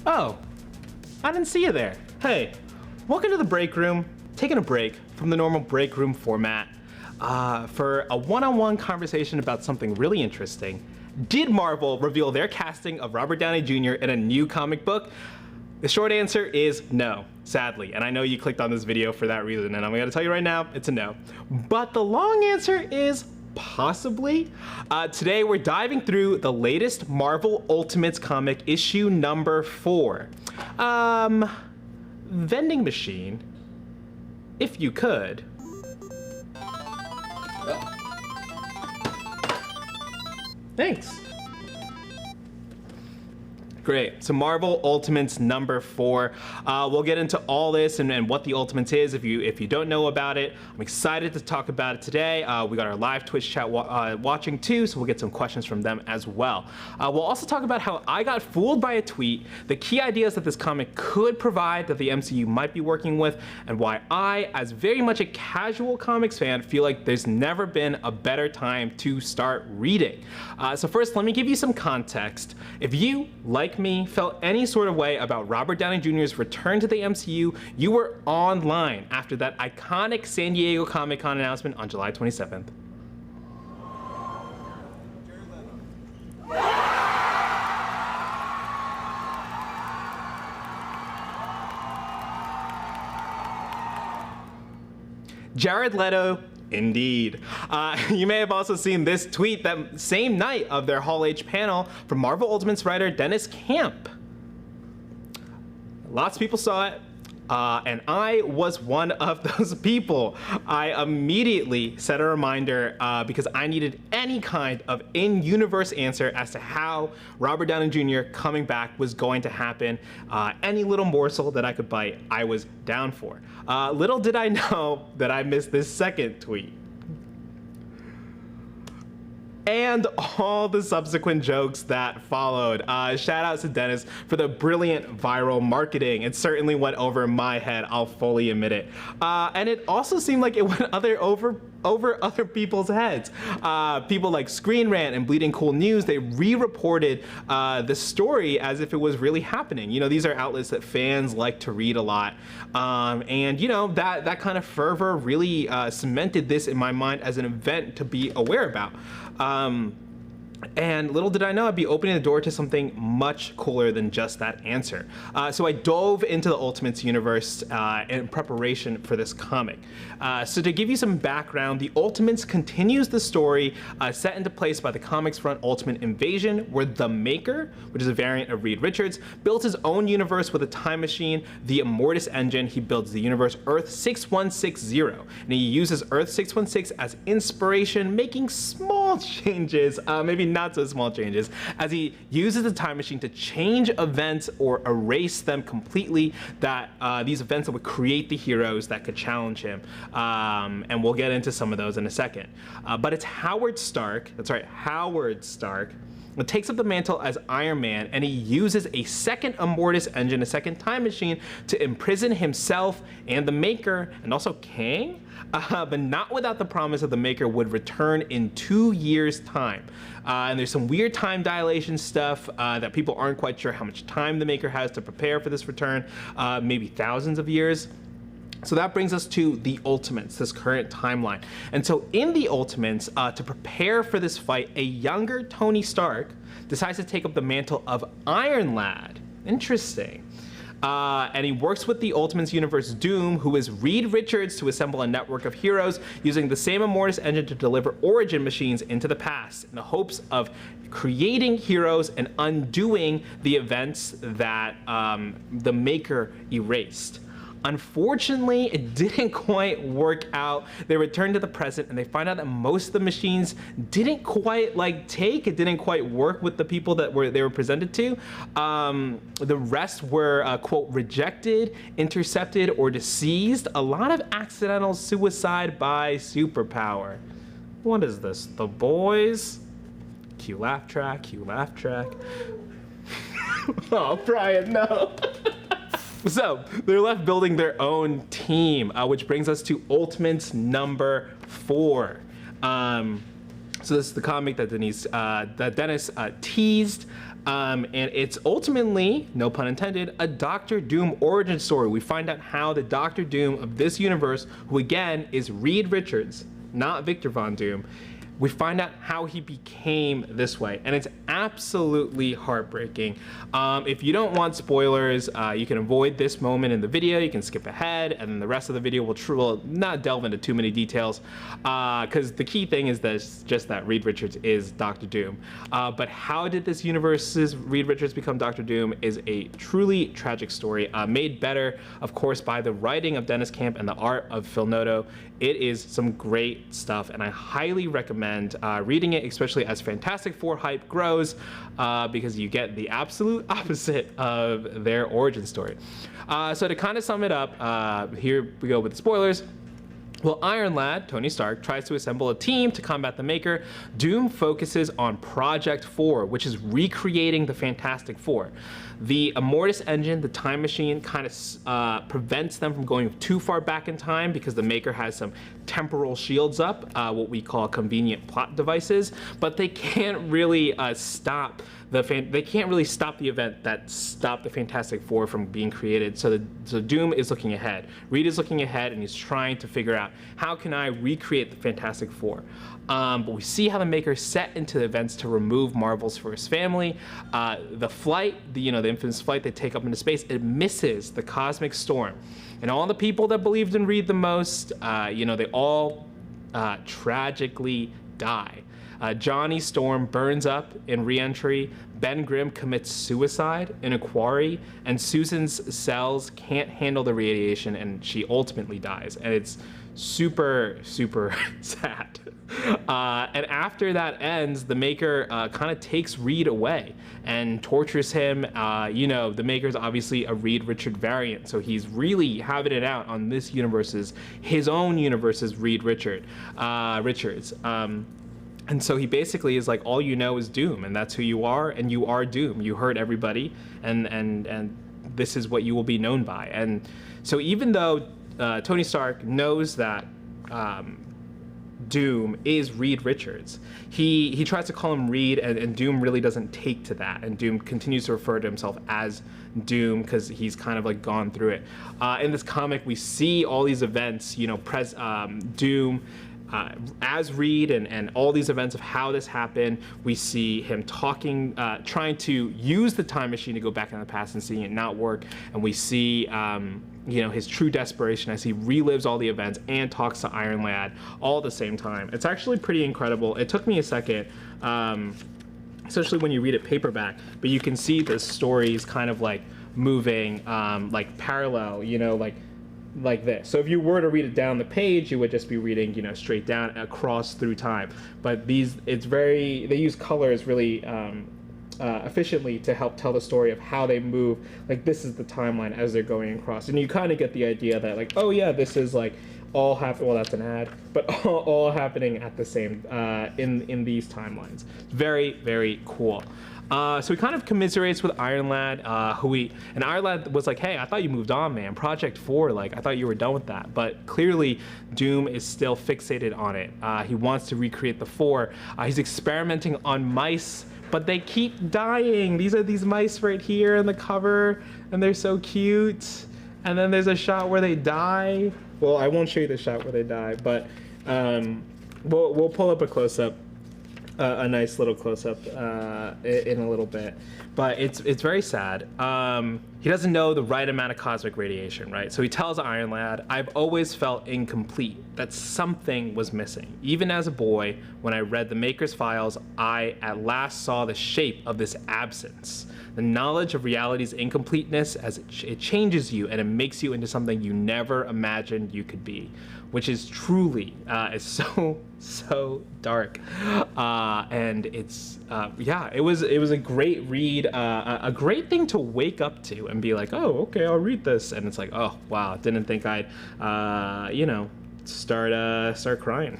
Oh, I didn't see you there. Hey, welcome to the break room. Taking a break from the normal break room format for a one-on-one conversation about something really interesting. Did Marvel reveal their casting of Robert Downey Jr. in a new comic book? The short answer is no, sadly. And I know you clicked on this video for that reason, and I'm gonna tell you right now, it's a no. But the long answer is possibly. Today we're diving through the latest Marvel Ultimates comic, issue number 4. Vending machine, if you could. Thanks. Great, so Marvel Ultimates number 4. We'll get into all this and what the Ultimates is if you don't know about it. I'm excited to talk about it today. We got our live Twitch chat watching too, so we'll get some questions from them as well. We'll also talk about how I got fooled by a tweet, the key ideas that this comic could provide that the MCU might be working with, and why I, as very much a casual comics fan, feel like there's never been a better time to start reading. So first, let me give you some context. If you, like me, felt any sort of way about Robert Downey Jr.'s return to the MCU, you were online after that iconic San Diego Comic-Con announcement on July 27th. Jared Leto, indeed. You may have also seen this tweet that same night of their Hall H panel from Marvel Ultimates writer Dennis Camp. Lots of people saw it, and I was one of those people. I immediately set a reminder because I needed any kind of in-universe answer as to how Robert Downey Jr. coming back was going to happen. Any little morsel that I could bite, I was down for. Little did I know that I missed this second tweet. And all the subsequent jokes that followed. Shout out to Dennis for the brilliant viral marketing. It certainly went over my head, I'll fully admit it. And it also seemed like it went over other people's heads. People like Screen Rant and Bleeding Cool News, they re-reported the story as if it was really happening. You know, these are outlets that fans like to read a lot. And you know, that kind of fervor really cemented this in my mind as an event to be aware about. And little did I know I'd be opening the door to something much cooler than just that answer. So I dove into the Ultimates universe in preparation for this comic. So to give you some background, the Ultimates continues the story set into place by the comics front Ultimate Invasion, where the Maker, which is a variant of Reed Richards, builds his own universe with a time machine, the Immortus engine. He builds the universe Earth 6160, and he uses Earth 616 as inspiration, making small changes, maybe not so small changes, as he uses the time machine to change events or erase them completely, that these events that would create the heroes that could challenge him. And we'll get into some of those in a second. But it's Howard Stark, that's right, Howard Stark, that takes up the mantle as Iron Man, and he uses a second Immortus engine, a second time machine, to imprison himself and the Maker, and also Kang, but not without the promise that the Maker would return in 2 years' time. And there's some weird time dilation stuff that people aren't quite sure how much time the Maker has to prepare for this return, maybe thousands of years. So that brings us to the Ultimates, this current timeline. And so in the Ultimates, to prepare for this fight, a younger Tony Stark decides to take up the mantle of Iron Lad. Interesting. And he works with the Ultimates universe Doom, who is Reed Richards, to assemble a network of heroes using the same Immortus engine to deliver origin machines into the past in the hopes of creating heroes and undoing the events that the Maker erased. Unfortunately, it didn't quite work out. They return to the present and they find out that most of the machines didn't quite take, it didn't quite work with the people that they were presented to. The rest were, quote, rejected, intercepted, or deceased. A lot of accidental suicide by superpower. What is this, The Boys? Cue laugh track, cue laugh track. Oh, Brian, no. So they're left building their own team, which brings us to Ultimates number 4. So this is the comic that Dennis teased. And it's ultimately, no pun intended, a Doctor Doom origin story. We find out how the Doctor Doom of this universe, who again is Reed Richards, not Victor Von Doom, we find out how he became this way, and it's absolutely heartbreaking. If you don't want spoilers, you can avoid this moment in the video, you can skip ahead, and then the rest of the video will not delve into too many details, because the key thing is that it's just that Reed Richards is Doctor Doom. But how did this universe's Reed Richards become Doctor Doom is a truly tragic story, made better, of course, by the writing of Dennis Camp and the art of Phil Noto. It is some great stuff, and I highly recommend reading it, especially as Fantastic Four hype grows, because you get the absolute opposite of their origin story. So to kind of sum it up, here we go with the spoilers. Well, Iron Lad, Tony Stark, tries to assemble a team to combat the Maker. Doom focuses on Project 4, which is recreating the Fantastic Four. The Immortus engine, the time machine, kind of prevents them from going too far back in time because the Maker has some temporal shields up, what we call convenient plot devices, but they can't really stop the event that stopped the Fantastic Four from being created. So Doom is looking ahead. Reed is looking ahead, and he's trying to figure out, how can I recreate the Fantastic Four? But we see how the Maker set into the events to remove Marvel's first family. The flight, the infamous flight they take up into space, it misses the cosmic storm. And all the people that believed in Reed the most, they all tragically die. Johnny Storm burns up in re-entry, Ben Grimm commits suicide in a quarry, and Susan's cells can't handle the radiation, and she ultimately dies. And it's super, super sad. And after that ends, the Maker kind of takes Reed away and tortures him. The Maker's obviously a Reed Richard variant, so he's really having it out on this his own universe's Reed Richards. And so he basically is like, all you know is Doom, and that's who you are, and you are Doom. You hurt everybody, and this is what you will be known by. And so even though Tony Stark knows that Doom is Reed Richards, he tries to call him Reed, and Doom really doesn't take to that, and Doom continues to refer to himself as Doom because he's kind of like gone through it. In this comic, we see all these events, Doom as Reed, and all these events of how this happened. We see him talking, trying to use the time machine to go back in the past and seeing it not work. And we see, his true desperation as he relives all the events and talks to Iron Lad all at the same time. It's actually pretty incredible. It took me a second, especially when you read it paperback, but you can see the stories kind of like moving, like parallel, like this. So if you were to read it down the page, you would just be reading, straight down across through time. But they use colors really efficiently to help tell the story of how they move. Like, this is the timeline as they're going across, and you kind of get the idea that, like, oh yeah, this is like all happening. Well, that's an ad, but all happening at the same in these timelines. Very, very cool. So he kind of commiserates with Iron Lad, and Iron Lad was like, hey, I thought you moved on, man. Project 4, like, I thought you were done with that. But clearly, Doom is still fixated on it. He wants to recreate the 4. He's experimenting on mice, but they keep dying. These are these mice right here in the cover, and they're so cute. And then there's a shot where they die. Well, I won't show you the shot where they die, but we'll pull up a close-up. A nice little close-up in a little bit, but it's very sad. He doesn't know the right amount of cosmic radiation, right? So he tells Iron Lad, I've always felt incomplete, that something was missing. Even as a boy, when I read the Maker's files, I at last saw the shape of this absence. The knowledge of reality's incompleteness, as it changes you and it makes you into something you never imagined you could be, which is truly is so dark, and it's it was a great read, a great thing to wake up to and be like, oh, okay, I'll read this, and it's like, oh wow, didn't think I'd start crying.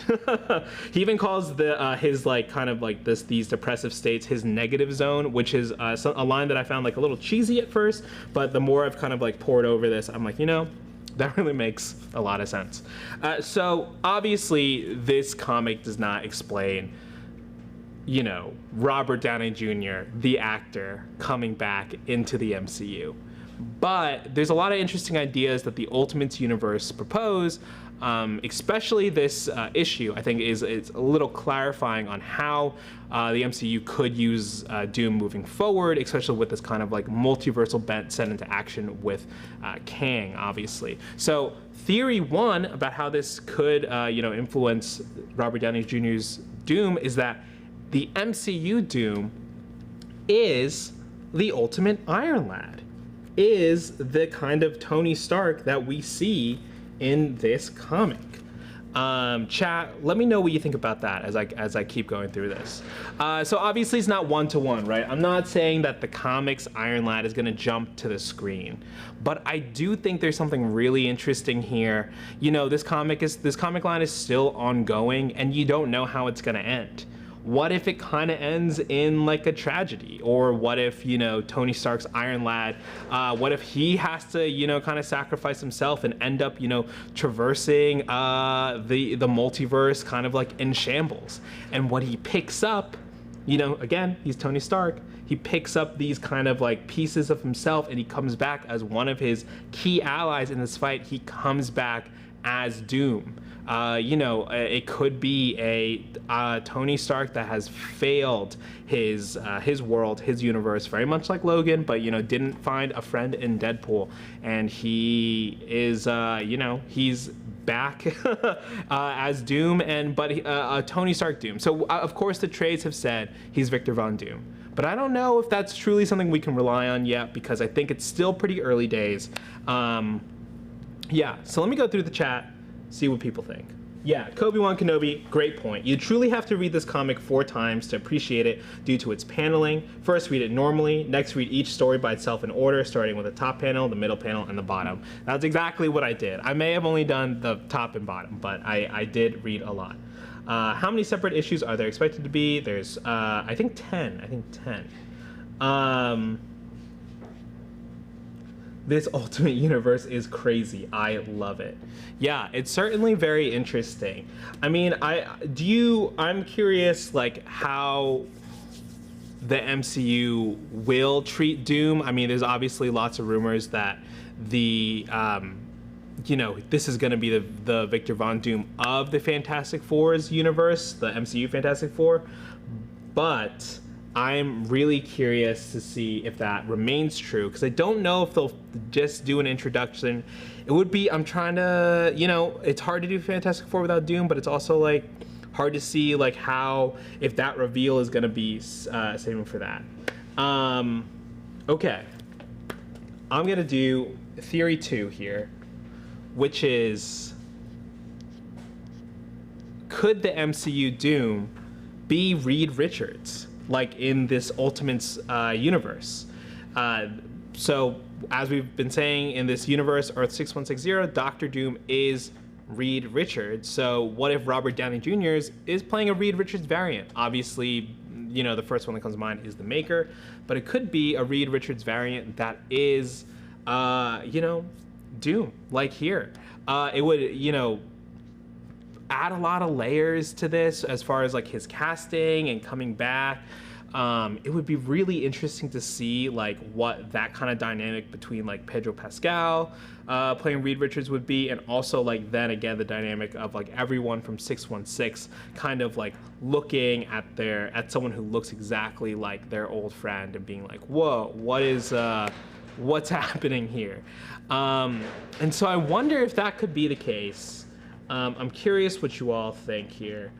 He even calls his like kind of like these depressive states his negative zone, which is a line that I found like a little cheesy at first, but the more I've kind of like poured over this, I'm like, that really makes a lot of sense. So obviously this comic does not explain you know, Robert Downey Jr., the actor, coming back into the MCU. But there's a lot of interesting ideas that the Ultimates universe propose, especially this issue. I think it's a little clarifying on how the MCU could use Doom moving forward, especially with this kind of like multiversal bent set into action with Kang, obviously. So theory one about how this could, influence Robert Downey Jr.'s Doom is that the MCU Doom is the ultimate Iron Lad, is the kind of Tony Stark that we see in this comic. Chat, let me know what you think about that as I keep going through this. So obviously it's not one-to-one, right? I'm not saying that the comics Iron Lad is gonna jump to the screen, but I do think there's something really interesting here. You know, this comic line is still ongoing, and you don't know how it's gonna end. What if it kind of ends in like a tragedy? Or what if, you know, Tony Stark's Iron Lad, what if he has to, you know, kind of sacrifice himself and end up, you know, traversing the multiverse kind of like in shambles? And what he picks up, you know, again, he's Tony Stark. He picks up these kind of like pieces of himself, and he comes back as one of his key allies in this fight. He comes back as Doom. It could be a Tony Stark that has failed his world, his universe, very much like Logan, but, you know, didn't find a friend in Deadpool, and he is, he's back as Doom, but Tony Stark Doom. So of course the trades have said he's Victor Von Doom, but I don't know if that's truly something we can rely on yet, because I think it's still pretty early days. Yeah, so let me go through the chat, see what people think. Yeah, Kobe-Wan Kenobi, great point. You truly have to read this comic 4 times to appreciate it due to its paneling. First, read it normally. Next, read each story by itself in order, starting with the top panel, the middle panel, and the bottom. That's exactly what I did. I may have only done the top and bottom, but I did read a lot. How many separate issues are there expected to be? There's, I think 10. This Ultimate Universe is crazy. I love it. Yeah, it's certainly very interesting. I mean, I'm curious, like, how the MCU will treat Doom. I mean, there's obviously lots of rumors that this is going to be the Victor Von Doom of the Fantastic Four's universe, the MCU Fantastic Four, but I'm really curious to see if that remains true, because I don't know if they'll just do an introduction. It would be, I'm trying to, it's hard to do Fantastic Four without Doom, but it's also like hard to see like how, if that reveal is going to be saving for that. Okay, I'm going to do theory 2 here, which is, could the MCU Doom be Reed Richards, like in this Ultimates universe? So as we've been saying, in this universe, Earth 6160, Dr. Doom is Reed Richards. So what if Robert Downey Jr. is playing a Reed Richards variant? Obviously, the first one that comes to mind is the Maker, but it could be a Reed Richards variant that is, Doom, like here. It would, add a lot of layers to this as far as like his casting and coming back. It would be really interesting to see like what that kind of dynamic between like Pedro Pascal playing Reed Richards would be, and also like then again the dynamic of like everyone from 616 kind of like looking at someone who looks exactly like their old friend and being like, whoa, what's happening here? And so I wonder if that could be the case. I'm curious what you all think here.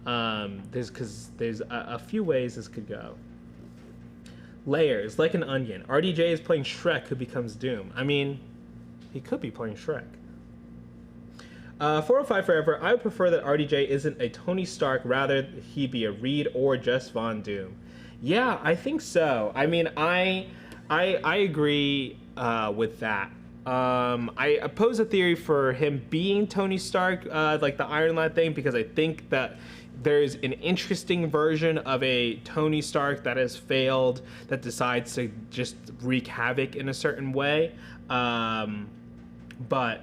There's a few ways this could go. Layers, like an onion. RDJ is playing Shrek, who becomes Doom. I mean, he could be playing Shrek. 405 Forever, I would prefer that RDJ isn't a Tony Stark, rather he be a Reed or just Von Doom. Yeah, I think so. I mean, I agree with that. I oppose a theory for him being Tony Stark, like the Iron Lad thing, because I think that there's an interesting version of a Tony Stark that has failed, that decides to just wreak havoc in a certain way. But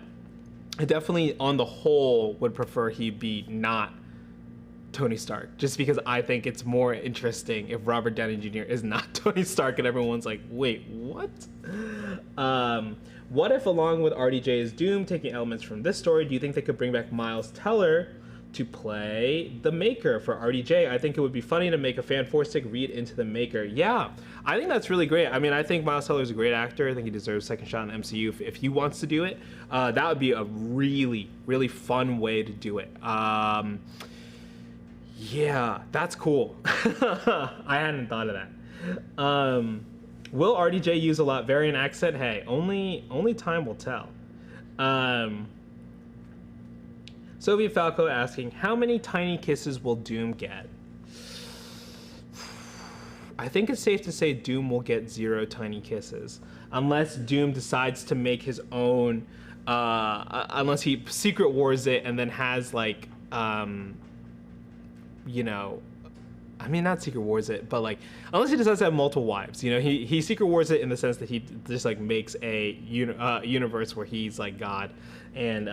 I definitely, on the whole, would prefer he be not Tony Stark, just because I think it's more interesting if Robert Downey Jr. is not Tony Stark and everyone's like, wait, what? What if, along with RDJ's Doom, taking elements from this story, do you think they could bring back Miles Teller to play the Maker for RDJ? I think it would be funny to make a fan force read into the Maker. Yeah, I think that's really great. I mean, I think Miles Teller is a great actor. I think he deserves a second shot in the MCU if he wants to do it. That would be a really, really fun way to do it. Yeah, that's cool. I hadn't thought of that. Will RDJ use a Latvian accent? Hey, only time will tell. Soviet Falco asking, how many tiny kisses will Doom get? I think it's safe to say Doom will get 0 tiny kisses. Unless Doom decides to make his own, unless he Secret Wars it and then has like, you know, I mean, not Secret Wars it, but like, unless he decides to have multiple wives, you know, he Secret Wars it in the sense that he just like makes a universe where he's like God and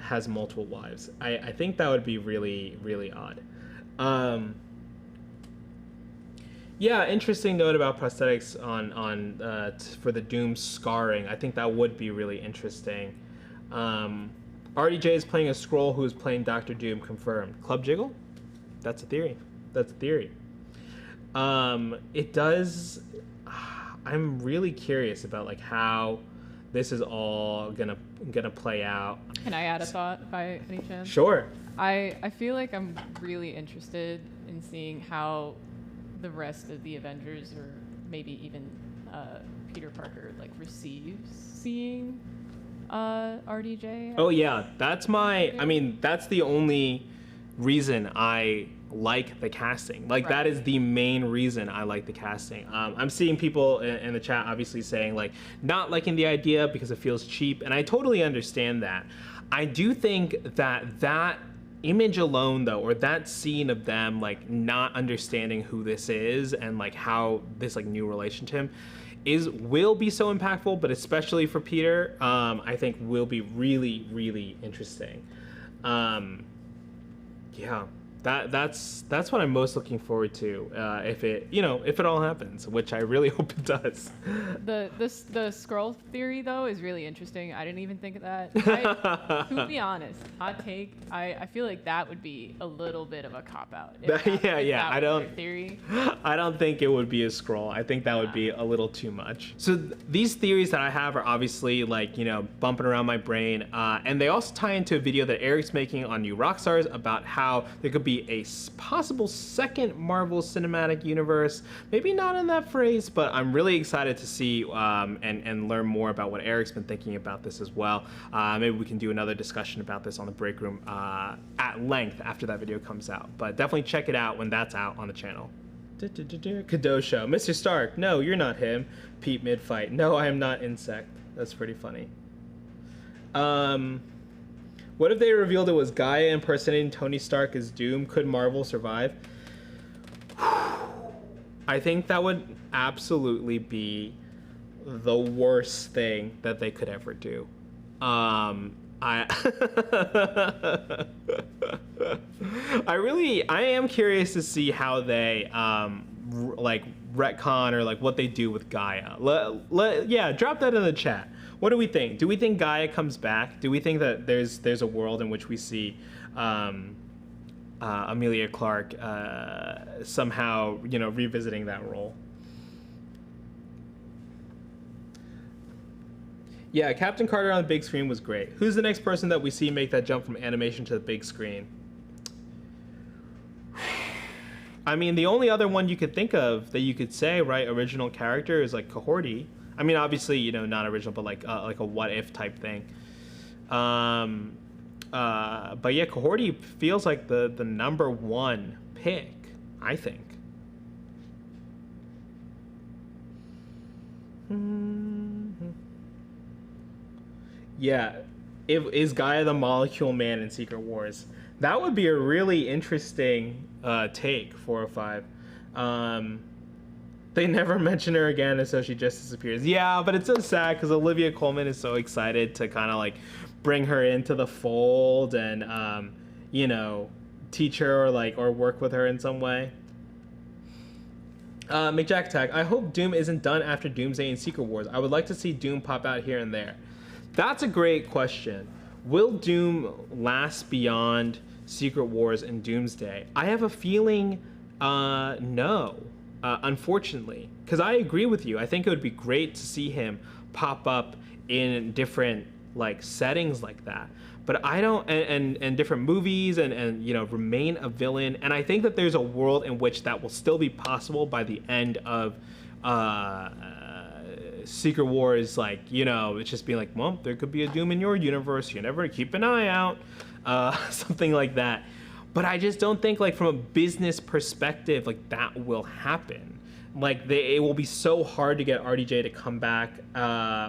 has multiple wives. I think that would be really, really odd. Yeah, interesting note about prosthetics on for the Doom scarring. I think that would be really interesting. RDJ is playing a Skrull who is playing Dr. Doom, confirmed. Club Jiggle? That's a theory. That's a theory. It does. I'm really curious about like how this is all gonna play out. Can I add a thought by any chance? Sure. I feel like I'm really interested in seeing how the rest of the Avengers, or maybe even Peter Parker, like receives seeing RDJ. Oh yeah, that's my. I mean, that's the only reason I like the casting. Like, that is the main reason I like the casting. I'm seeing people in the chat obviously saying like not liking the idea because it feels cheap, and I totally understand that. I do think that image alone though, or that scene of them like not understanding who this is and like how this like new relation to him will be so impactful, but especially for Peter, I think will be really, really interesting. Yeah, that's what I'm most looking forward to, if it all happens, which I really hope it does. The Skrull theory though is really interesting. I didn't even think of that. To be honest, hot take, I feel like that would be a little bit of a cop out. I don't think it would be a Skrull. I think that would be a little too much. So these theories that I have are obviously like, bumping around my brain, and they also tie into a video that Eric's making on New Rockstars about how there could be a possible second Marvel Cinematic Universe. Maybe not in that phrase, but I'm really excited to see and learn more about what Eric's been thinking about this as well. Maybe we can do another discussion about this on the break room at length after that video comes out. But definitely check it out when that's out on the channel. Kadosho, Mr. Stark, no, you're not him. Pete mid-fight, no, I am not Insect. That's pretty funny. What if they revealed it was Gaia impersonating Tony Stark as Doom? Could Marvel survive? I think that would absolutely be the worst thing that they could ever do. I am curious to see how they like retcon or like what they do with Gaia. Yeah, drop that in the chat. What do we think? Do we think Gaia comes back? Do we think that there's a world in which we see Emilia Clarke somehow revisiting that role? Yeah, Captain Carter on the big screen was great. Who's the next person that we see make that jump from animation to the big screen? I mean, the only other one you could think of that you could say, right, original character is like Kahorti. I mean, obviously, not original, but like a what if type thing. But yeah, Kahorti feels like the number one pick, I think. Yeah, is Gaia the Molecule Man in Secret Wars? That would be a really interesting take, 405. They never mention her again, and so she just disappears. Yeah, but it's so sad because Olivia Colman is so excited to kind of like bring her into the fold and, teach her or work with her in some way. McJack Tag, I hope Doom isn't done after Doomsday and Secret Wars. I would like to see Doom pop out here and there. That's a great question. Will Doom last beyond Secret Wars and Doomsday? I have a feeling no, unfortunately. Because I agree with you. I think it would be great to see him pop up in different settings like that. But I don't, and different movies and remain a villain. And I think that there's a world in which that will still be possible by the end of Secret Wars. It's just being well, there could be a Doom in your universe. You never keep an eye out, something like that. But I just don't think from a business perspective, that will happen. It will be so hard to get RDJ to come back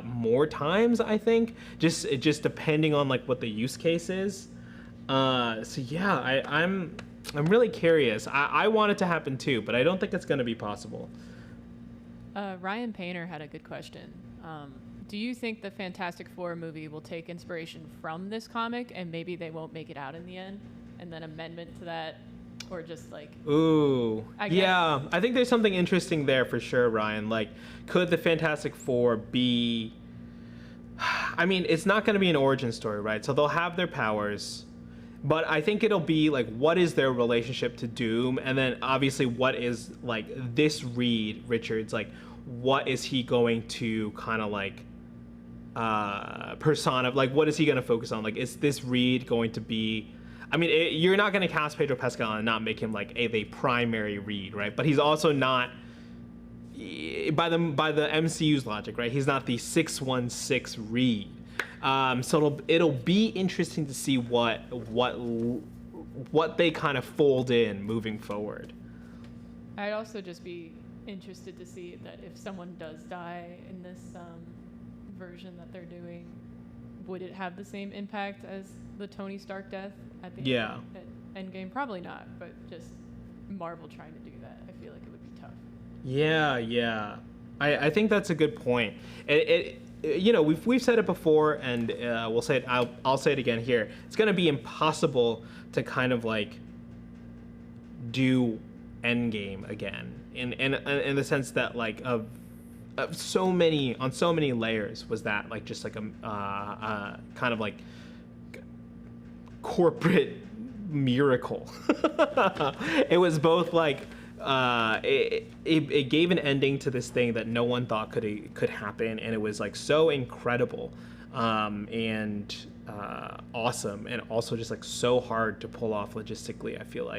more times, I think, just depending on what the use case is. So yeah, I'm really curious. I want it to happen too, but I don't think it's going to be possible. Ryan Painter had a good question. Do you think the Fantastic Four movie will take inspiration from this comic and maybe they won't make it out in the end, and then amendment to that? Or just ooh, yeah, I think there's something interesting there for sure, Ryan. Could the Fantastic Four be, I mean, it's not going to be an origin story, right? So they'll have their powers, but I think it'll be what is their relationship to Doom, and then obviously what is this Reed Richards, what is he going to kind of persona, what is he going to focus on? Is this Reed going to be, I mean, you're not going to cast Pedro Pascal and not make him the primary Reed, right? But he's also not, by the MCU's logic, right? He's not the 616 Reed. So it'll be interesting to see what they kind of fold in moving forward. I'd also just be interested to see that if someone does die in this version that they're doing, would it have the same impact as the Tony Stark death at the Endgame? Probably not, but just Marvel trying to do that, I feel like it would be tough. Yeah. I think that's a good point. We've said it before, and we'll say it. I'll say it again here. It's going to be impossible to kind of do Endgame again in the sense that of so many layers was that just a kind of corporate miracle. It was both it gave an ending to this thing that no one thought could happen, and it was so incredible and awesome, and also just so hard to pull off logistically. I feel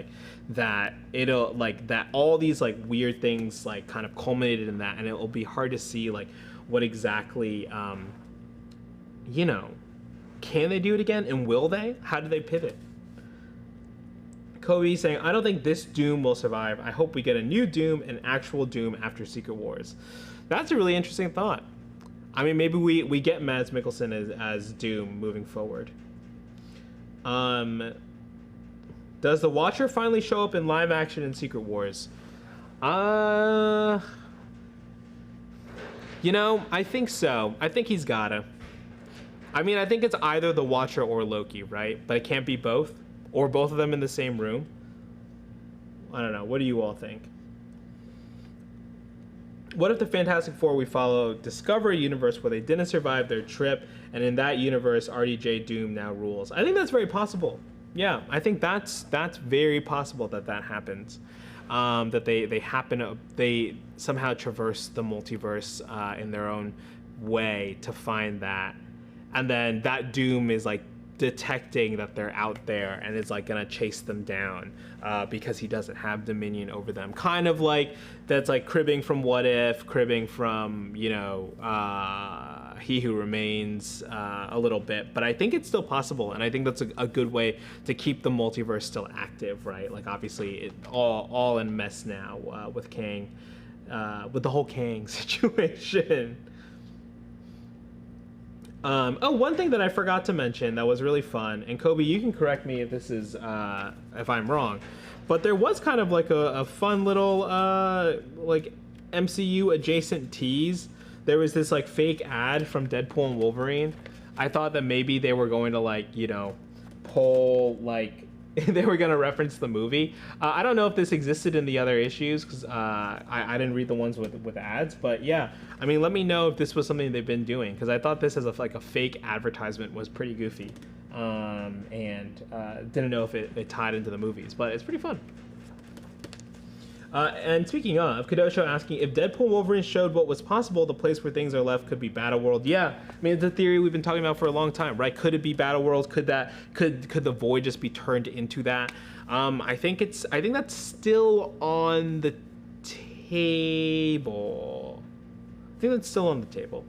that it'll that all these weird things kind of culminated in that, and it'll be hard to see what exactly can they do it again, and will they? How do they pivot? Kobe saying, I don't think this Doom will survive. I hope we get a new Doom, an actual Doom after Secret Wars. That's a really interesting thought. I mean, maybe we get Mads Mikkelsen as Doom moving forward. Does the Watcher finally show up in live action in Secret Wars? I think so. I think he's gotta. I mean, I think it's either the Watcher or Loki, right? But it can't be both, or both of them in the same room. I don't know. What do you all think? What if the Fantastic Four, we follow, discover a universe where they didn't survive their trip, and in that universe, RDJ Doom now rules? I think that's very possible. Yeah, I think that's very possible that happens. That they somehow traverse the multiverse in their own way to find that. And then that Doom is detecting that they're out there and is gonna chase them down because he doesn't have dominion over them. Kind of that's cribbing from What If, cribbing from He Who Remains a little bit. But I think it's still possible, and I think that's a good way to keep the multiverse still active, right? Obviously it all in mess now with Kang, with the whole Kang situation. One thing that I forgot to mention that was really fun, and Kobe, you can correct me if this is if I'm wrong, but there was kind of a fun little MCU adjacent tease. There was this fake ad from Deadpool and Wolverine. I thought that maybe they were going to pull they were going to reference the movie. I don't know if this existed in the other issues because I didn't read the ones with ads, but yeah, I mean, let me know if this was something they've been doing, because I thought this as like a fake advertisement was pretty goofy, and didn't know if it tied into the movies, but it's pretty fun. And speaking of, Kadosho asking, if Deadpool and Wolverine showed what was possible, the place where things are left could be Battleworld. Yeah, I mean, it's a theory we've been talking about for a long time, right? Could it be Battleworld? Could the Void just be turned into that? I think that's still on the table. I think that's still on the table.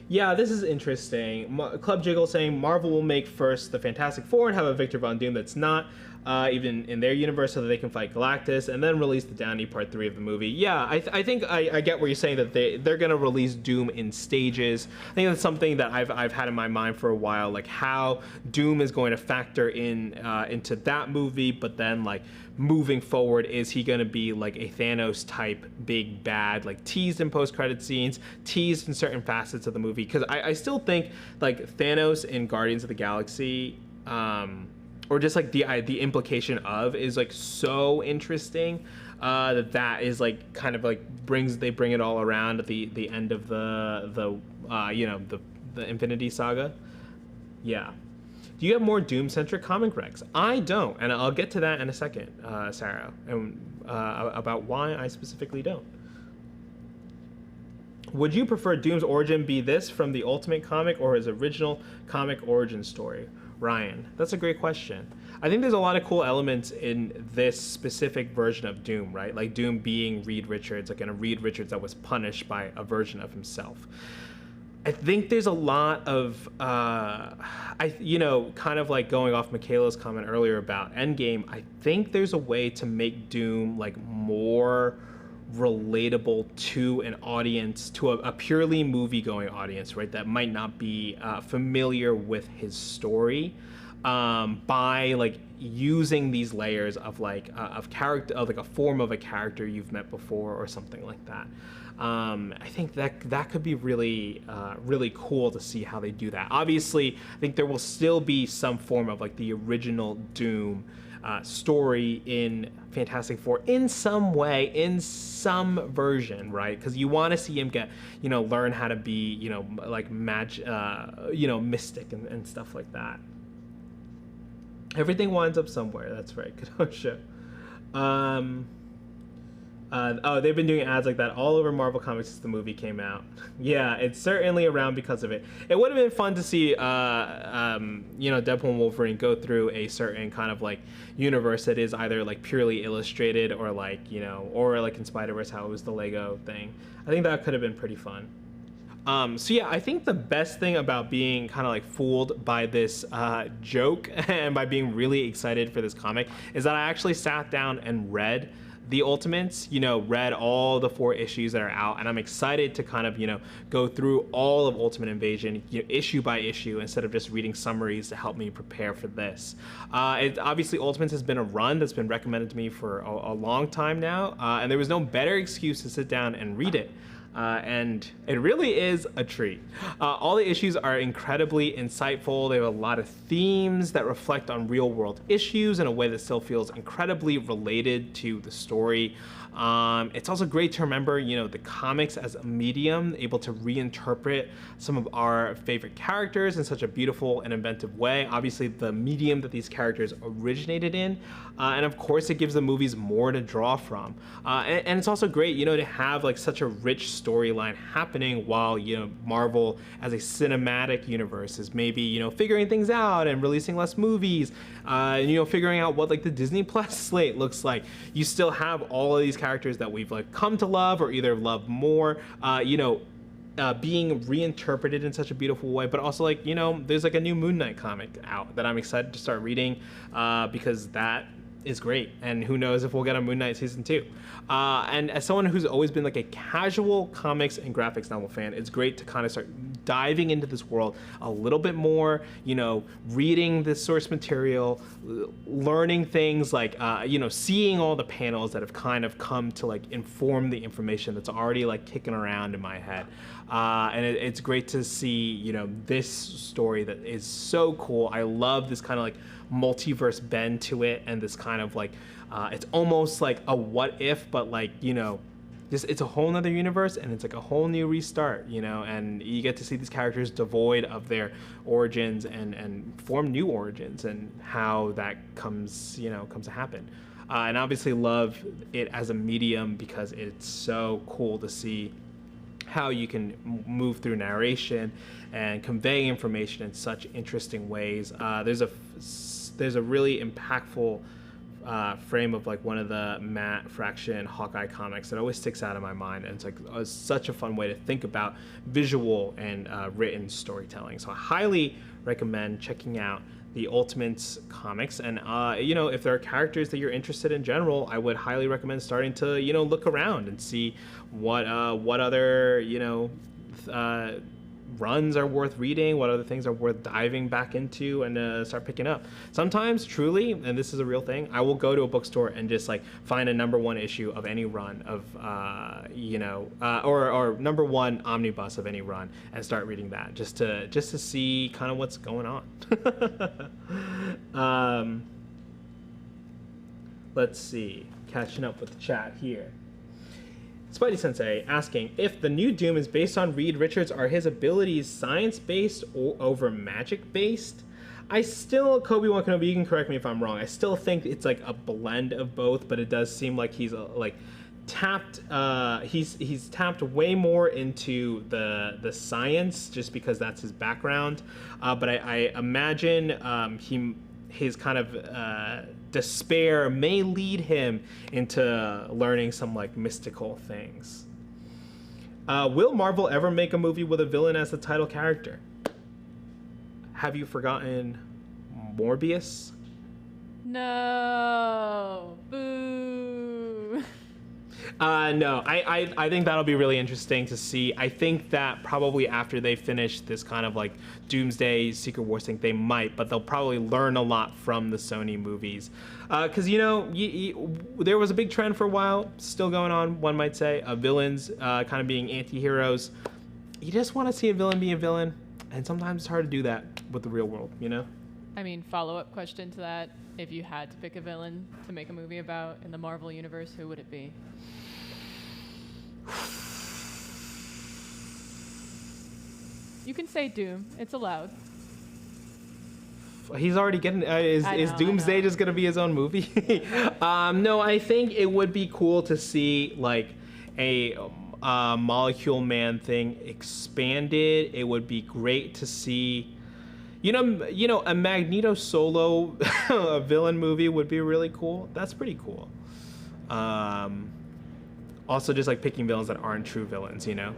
Yeah, this is interesting. Club Jiggle saying Marvel will make first the Fantastic Four and have a Victor Von Doom that's not even in their universe, so that they can fight Galactus, and then release the Downey Part 3 of the movie. Yeah, I think I get what you're saying, that they're going to release Doom in stages. I think that's something that I've had in my mind for a while, like how Doom is going to factor into that movie, but then like moving forward, is he going to be like a Thanos type big bad, like teased in post-credit scenes, teased in certain facets of the movie? Because I still think like Thanos in Guardians of the Galaxy, or just like the implication of, is like so interesting, that is like kind of like bring it all around at the end of the Infinity Saga. Yeah. Do you have more Doom-centric comic recs? I don't, and I'll get to that in a second, Sarah, and about why I specifically don't. Would you prefer Doom's origin be this from the Ultimate comic or his original comic origin story? Ryan, that's a great question. I think there's a lot of cool elements in this specific version of Doom, right? Like Doom being Reed Richards, like in a Reed Richards that was punished by a version of himself. I think there's a lot of, kind of like going off Michaela's comment earlier about Endgame, I think there's a way to make Doom like more relatable to an audience, to a purely movie-going audience, right? That might not be familiar with his story, by like using these layers of like of character, of like a form of a character you've met before or something like that. I think that could be really cool to see how they do that. Obviously, I think there will still be some form of like the original Doom story in Fantastic Four in some way, in some version, right? Because you want to see him learn how to be, like mystic and stuff like that. Everything winds up somewhere. That's right. Kadosha. They've been doing ads like that all over Marvel Comics since the movie came out. Yeah, it's certainly around because of it. It would have been fun to see, Deadpool and Wolverine go through a certain kind of like universe that is either like purely illustrated or like, or like in Spider-Verse how it was the Lego thing. I think that could have been pretty fun. So yeah, I think the best thing about being kind of like fooled by this joke and by being really excited for this comic is that I actually sat down and read the Ultimates, read all the 4 issues that are out, and I'm excited to kind of, go through all of Ultimate Invasion, issue by issue, instead of just reading summaries to help me prepare for this. Obviously, Ultimates has been a run that's been recommended to me for a long time now, and there was no better excuse to sit down and read it. And it really is a treat. All the issues are incredibly insightful. They have a lot of themes that reflect on real world issues in a way that still feels incredibly related to the story. It's also great to remember, the comics as a medium, able to reinterpret some of our favorite characters in such a beautiful and inventive way. Obviously, the medium that these characters originated in, and of course, it gives the movies more to draw from. And it's also great, to have like such a rich storyline happening while, Marvel as a cinematic universe is maybe, figuring things out and releasing less movies, figuring out what like the Disney Plus slate looks like. You still have all of these characters that we've like come to love or either love more, being reinterpreted in such a beautiful way, but also like, there's like a new Moon Knight comic out that I'm excited to start reading, because that is great, and who knows if we'll get a Moon Knight season 2. And as someone who's always been like a casual comics and graphics novel fan, it's great to kind of start diving into this world a little bit more, you know, reading the source material, learning things like, you know, seeing all the panels that have kind of come to like inform the information that's already like kicking around in my head. And it's great to see, you know, this story that is so cool. I love this kind of like multiverse bend to it, and this kind of like, it's almost like a what if, but like, you know, it's a whole nother universe, and it's like a whole new restart, you know, and you get to see these characters devoid of their origins and form new origins, and how that comes to happen. And obviously love it as a medium because it's so cool to see how you can move through narration and convey information in such interesting ways. There's a really impactful frame of like one of the Matt Fraction Hawkeye comics that always sticks out in my mind, and it's like such a fun way to think about visual and written storytelling. So I highly recommend checking out the Ultimates comics, and you know, if there are characters that you're interested in general, I would highly recommend starting to, you know, look around and see what other, you know, runs are worth reading, what other things are worth diving back into, and start picking up. Sometimes, truly, and this is a real thing, I will go to a bookstore and just like find a #1 issue of any run of, you know, or #1 omnibus of any run, and start reading that just to see kind of what's going on. Let's see, catching up with the chat here. Spidey Sensei asking if the new Doom is based on Reed Richards, are his abilities science-based or over magic-based? I still, Kobe-Wan Kenobi, you can correct me if I'm wrong, I still think it's like a blend of both, but it does seem like he's like tapped, he's tapped way more into the science just because that's his background, but I imagine his kind of despair may lead him into learning some like mystical things. Will Marvel ever make a movie with a villain as the title character? Have you forgotten Morbius? No. Boo. No, I think that'll be really interesting to see. I think that probably after they finish this kind of like Doomsday Secret Wars thing, they might, but they'll probably learn a lot from the Sony movies. Because, you know, there was a big trend for a while, still going on, one might say, of villains kind of being anti-heroes. You just want to see a villain be a villain, and sometimes it's hard to do that with the real world, you know? I mean, follow-up question to that. If you had to pick a villain to make a movie about in the Marvel Universe, who would it be? You can say Doom. It's allowed. He's already getting... is Doomsday just going to be his own movie? No, I think it would be cool to see, like, a Molecule Man thing expanded. It would be great to see... You know, a Magneto solo a villain movie would be really cool. That's pretty cool. Also, just like picking villains that aren't true villains, you know.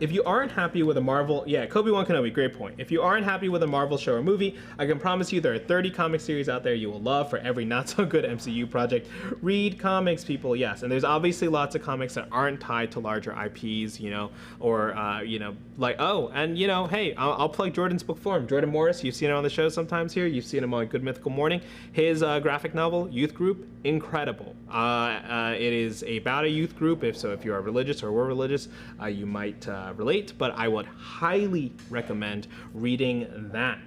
If you aren't happy with a Marvel... Yeah, Kobe-Wan Kenobi, great point. If you aren't happy with a Marvel show or movie, I can promise you there are 30 comic series out there you will love for every not-so-good MCU project. Read comics, people, yes. And there's obviously lots of comics that aren't tied to larger IPs, you know, or, you know, like, oh, and, you know, hey, I'll plug Jordan's book for him. Jordan Morris, you've seen him on the show sometimes here. You've seen him on Good Mythical Morning. His graphic novel, Youth Group, incredible. It is about a youth group. If you are religious or were religious, you might... relate, but I would highly recommend reading that.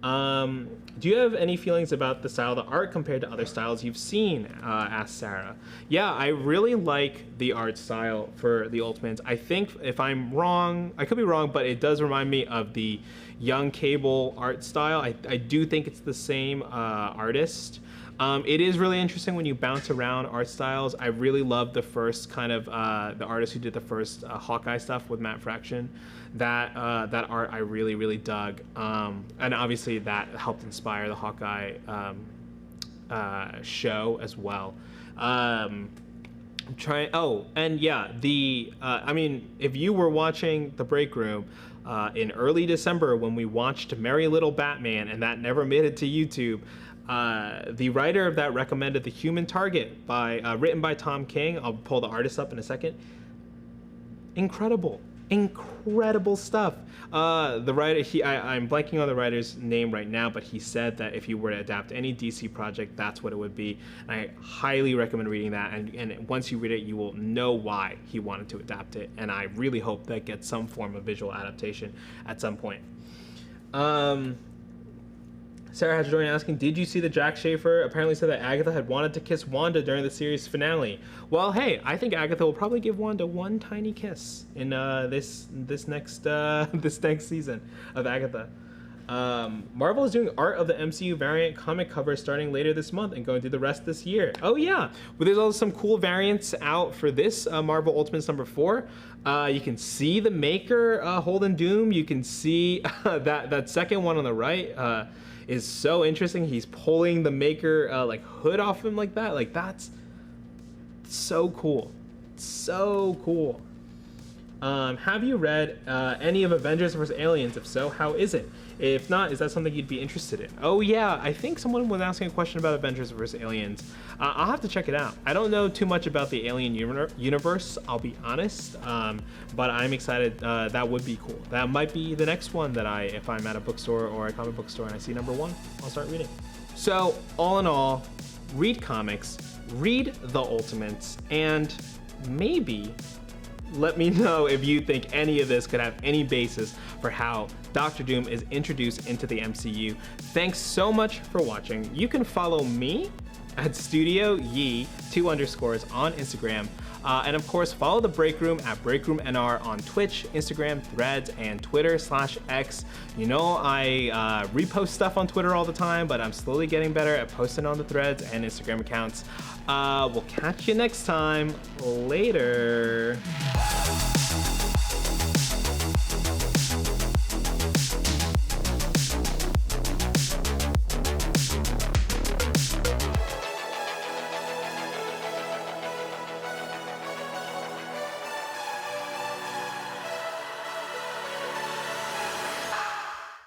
Do you have any feelings about the style of the art compared to other styles you've seen? Asked Sarah. Yeah, I really like the art style for the Ultimates. I think, if I'm wrong, I could be wrong, but it does remind me of the Young Cable art style. I do think it's the same artist. It is really interesting when you bounce around art styles. I really love the first kind of the artist who did the first Hawkeye stuff with Matt Fraction. That art I really, really dug, and obviously that helped inspire the Hawkeye show as well. Oh, and yeah, I mean, if you were watching the Breakroom in early December when we watched Merry Little Batman, and that never made it to YouTube. The writer of that recommended The Human Target, written by Tom King. I'll pull the artist up in a second. incredible stuff. The writer, I'm blanking on the writer's name right now, but he said that if you were to adapt any DC project, that's what it would be. And I highly recommend reading that, and once you read it, you will know why he wanted to adapt it, and I really hope that gets some form of visual adaptation at some point. Sarah Hatcher asking, did you see that Jack Schaefer apparently said that Agatha had wanted to kiss Wanda during the series finale? Well, hey, I think Agatha will probably give Wanda one tiny kiss in this next season of Agatha. Marvel is doing art of the MCU variant comic cover starting later this month and going through the rest this year. Oh yeah, well, there's also some cool variants out for this Marvel Ultimates #4. You can see the Maker holding Doom. You can see that second one on the right is so interesting. He's pulling the Maker like hood off him like that. Like, that's so cool. So cool. Have you read any of Avengers vs. Aliens? If so, how is it? If not, is that something you'd be interested in? Oh yeah, I think someone was asking a question about Avengers vs. Aliens. I'll have to check it out. I don't know too much about the Alien universe, I'll be honest, but I'm excited. That would be cool. That might be the next one that if I'm at a bookstore or a comic book store and I see #1, I'll start reading. So all in all, read comics, read the Ultimates, and maybe let me know if you think any of this could have any basis for how Doctor Doom is introduced into the MCU. Thanks so much for watching. You can follow me at Studio Yi 2_ on Instagram. And of course, follow the Breakroom at BreakroomNR on Twitch, Instagram, Threads, and Twitter/X. You know, I repost stuff on Twitter all the time, but I'm slowly getting better at posting on the Threads and Instagram accounts. We'll catch you next time. Later.